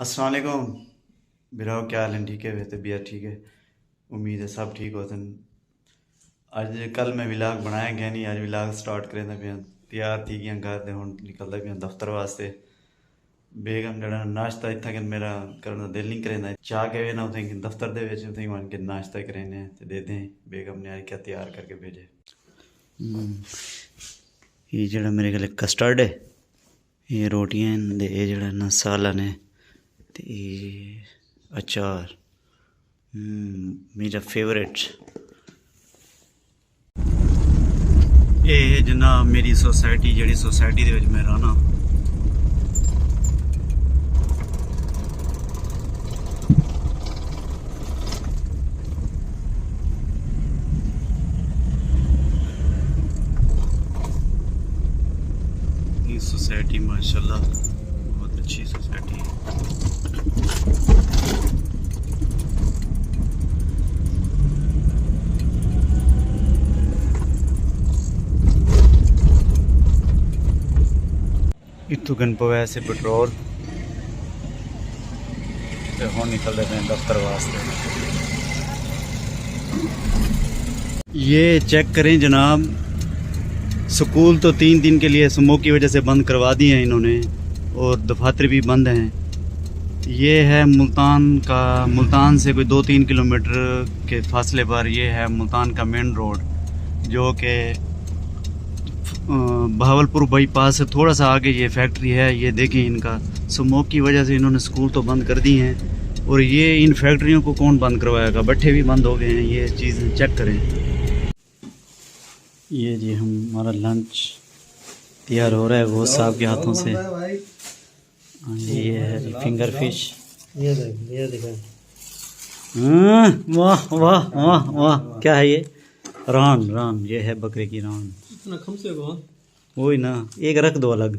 अस्सलाम वालेकुम बिराओ, क्या हाल है? ठीक है? वे तबीयत ठीक है? उम्मीद है सब ठीक होते हैं। अज कल मैं विलाग बनाया गया नहीं, अज विलाग स्टार्ट करें पे तैयार थी गया घर दे, हुण निकलदा पे दफ्तर वास्ते। बेगम जड़ा नाश्ता इत्थै कि मेरा करने का दिल नहीं करेंदा, चाह के वे ना उथे दफ्तर दे विच उथे वन के नाश्ता करेने ते दे दें। बेगम ने आज क्या तैयार करके भेजे। ये जड़ा मेरे गले कस्टर्ड है, ये रोटियां हैं, ये जड़ा ना सालन है, ते अचार मेरा फेवरेट। ये जनाब मेरी सोसाइटी, जड़ी सोसाइटी दे विच मैं रहना, ये सोसाइटी माशाल्लाह बहुत अच्छी सोसाइटी है। इतों गन पवे से पेट्रोल ते हुण निकलदे पे दफ्तर वास्ते। ये चेक करें जनाब, स्कूल तो 3 दिन के लिए स्मोक की वजह से बंद करवा दिए हैं इन्होंने, और दफातर भी बंद हैं। ये है मुल्तान से कोई 2-3 किलोमीटर के फासले पर ये है मुल्तान का मेन रोड, जो कि बहावलपुर बाईपास से थोड़ा सा आगे ये फैक्ट्री है। ये देखें, इनका स्मोक की वजह से इन्होंने स्कूल तो बंद कर दी हैं, और ये इन फैक्ट्रियों को कौन बंद करवाएगा? भट्ठे भी बंद हो गए हैं। ये चीज़ चेक करें। ये जी हमारा लंच तैयार हो रहा है गोश्त साहब के हाथों से। ये है फिंगर फिश। ये देखो, वाह वाह वाह वाह, क्या है ये? रान, ये है बकरे की रान। इतना कम से वही ना, एक रख दो अलग,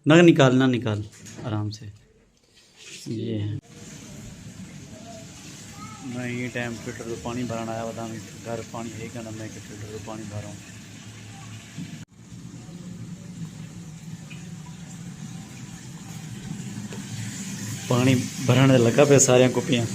ना निकाल आराम से। ये है, मैं ये टाइम फिल्टर से पानी भराना आया, बता घर पानी है क्या ना, मैं फिल्टर से पानी भर रहा हूँ। पानी भरने लगा पे सारिया कुपियाँ।